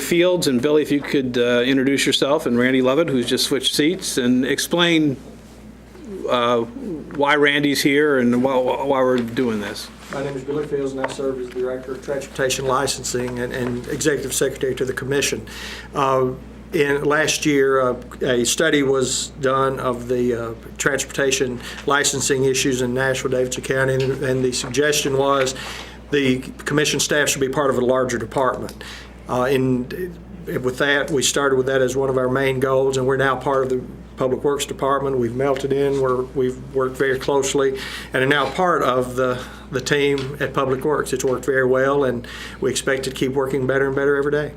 Fields, and Billy, if you could introduce yourself, and Randy Lovett, who's just switched seats, and explain why Randy's here and why we're doing this. My name is Billy Fields, and I serve as the Director of Transportation Licensing and Executive Secretary to the Commission. Last year, a study was done of the transportation licensing issues in Nashville, Davidson County, and the suggestion was the Commission staff should be part of a larger department. With that, we started with that as one of our main goals, and we're now part of the Public Works Department. We've melted in, we've worked very closely, and are now part of the team at Public Works. It's worked very well, and we expect it to keep working better and better every day.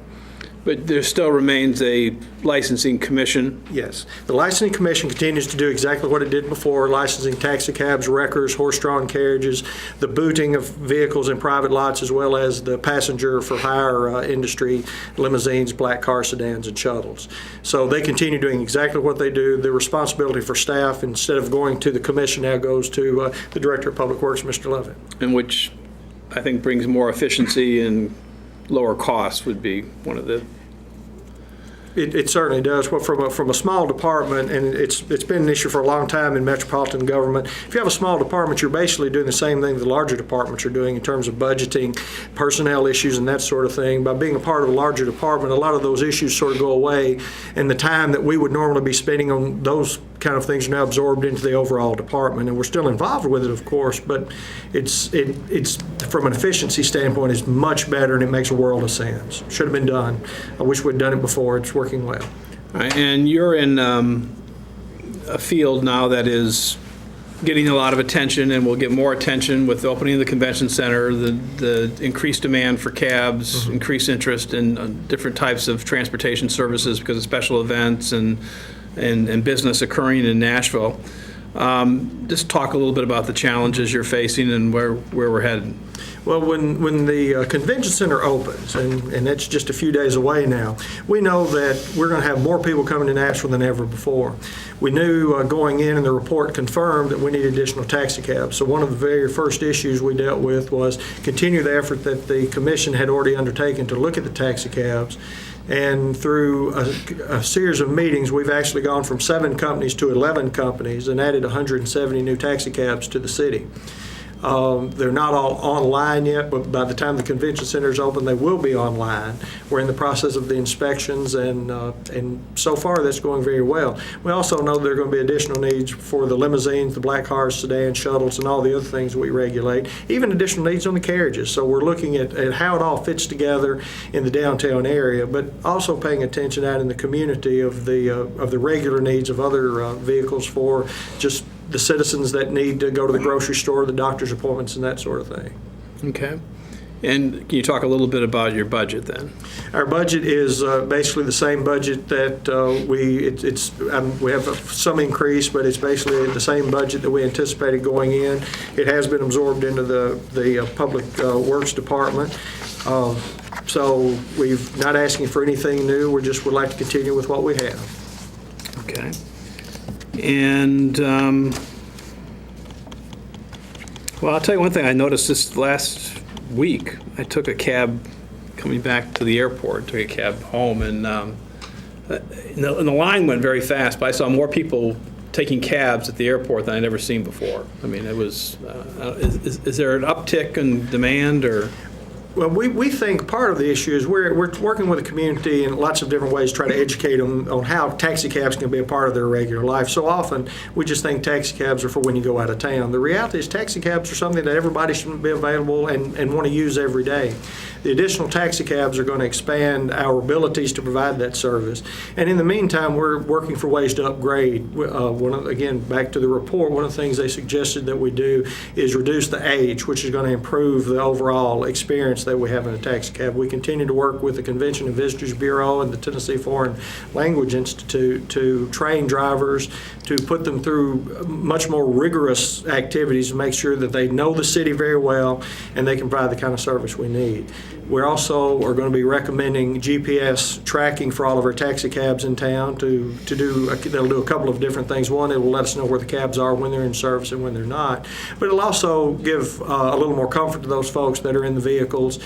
But there still remains a licensing commission? Yes. The licensing commission continues to do exactly what it did before, licensing taxi cabs, wreckers, horse-drawn carriages, the booting of vehicles in private lots, as well as the passenger for hire industry, limousines, black car sedans, and shuttles. So they continue doing exactly what they do. The responsibility for staff, instead of going to the commission, now goes to the Director of Public Works, Mr. Lovett. And which I think brings more efficiency and lower costs would be one of the... It certainly does. Well, from a small department, and it's been an issue for a long time in metropolitan government. If you have a small department, you're basically doing the same thing the larger departments are doing in terms of budgeting, personnel issues, and that sort of thing. By being a part of a larger department, a lot of those issues sort of go away, and the time that we would normally be spending on those kind of things are now absorbed into the overall department, and we're still involved with it, of course, but it's from an efficiency standpoint, it's much better, and it makes a world of sense. Should have been done. I wish we'd done it before. It's working well. All right, and you're in a field now that is getting a lot of attention and will get more attention with the opening of the convention center, the increased demand for cabs, increased interest in different types of transportation services because of special events and business occurring in Nashville. Just talk a little bit about the challenges you're facing and where we're headed. Well, when the convention center opens, and that's just a few days away now, we know that we're going to have more people coming to Nashville than ever before. We knew going in, and the report confirmed that we need additional taxi cabs. So one of the very first issues we dealt with was continue the effort that the commission had already undertaken to look at the taxi cabs. And through a series of meetings, we've actually gone from 7 companies to 11 companies and added 170 new taxi cabs to the city. They're not all online yet, but by the time the convention center is open, they will be online. We're in the process of the inspections, and so far that's going very well. We also know there are going to be additional needs for the limousines, the black cars, sedans, shuttles, and all the other things we regulate, even additional needs on the carriages. So we're looking at how it all fits together in the downtown area, but also paying attention out in the community of the regular needs of other vehicles for just the citizens that need to go to the grocery store, the doctor's appointments, and that sort of thing. Okay. And can you talk a little bit about your budget then? Our budget is basically the same budget that we have some increase, but it's basically the same budget that we anticipated going in. It has been absorbed into the Public Works Department. So we're not asking for anything new. We just would like to continue with what we have. Okay. And, well, I'll tell you one thing I noticed this last week. I took a cab coming back to the airport, took a cab home, and the line went very fast, but I saw more people taking cabs at the airport than I'd ever seen before. I mean, it was, is there an uptick in demand, or? Well, we think part of the issue is we're working with the community in lots of different ways to try to educate them on how taxi cabs can be a part of their regular life. So often we just think taxi cabs are for when you go out of town. The reality is taxi cabs are something that everybody should be available and want to use every day. The additional taxi cabs are going to expand our abilities to provide that service. And in the meantime, we're working for ways to upgrade. Again, back to the report, one of the things they suggested that we do is reduce the age, which is going to improve the overall experience that we have in a taxi cab. We continue to work with the Convention and Visitors Bureau and the Tennessee Foreign Language Institute to train drivers, to put them through much more rigorous activities to make sure that they know the city very well and they can provide the kind of service we need. We also are going to be recommending GPS tracking for all of our taxi cabs in town they'll do a couple of different things. One, it will let us know where the cabs are when they're in service and when they're not. But it'll also give a little more comfort to those folks that are in the vehicles.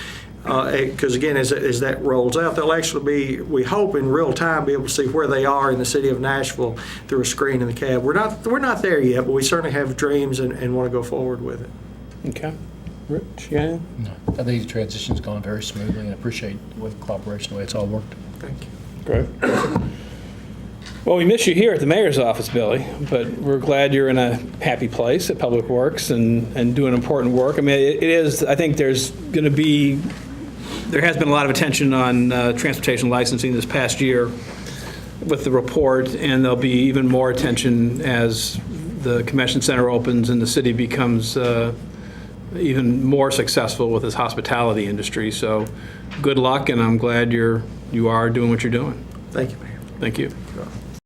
Because again, as that rolls out, they'll actually be, we hope in real time, be able to see where they are in the city of Nashville through a screen in the cab. We're not there yet, but we certainly have dreams and want to go forward with it. Okay. Rich, you got anything? No, I think the transition's gone very smoothly, and I appreciate the cooperation, the way it's all worked. Thank you. Great. Well, we miss you here at the mayor's office, Billy, but we're glad you're in a happy place at Public Works and doing important work. I mean, it is, I think there has been a lot of attention on transportation licensing this past year with the report, and there'll be even more attention as the convention center opens and the city becomes even more successful with its hospitality industry. So good luck, and I'm glad you are doing what you're doing. Thank you, Mayor. Thank you.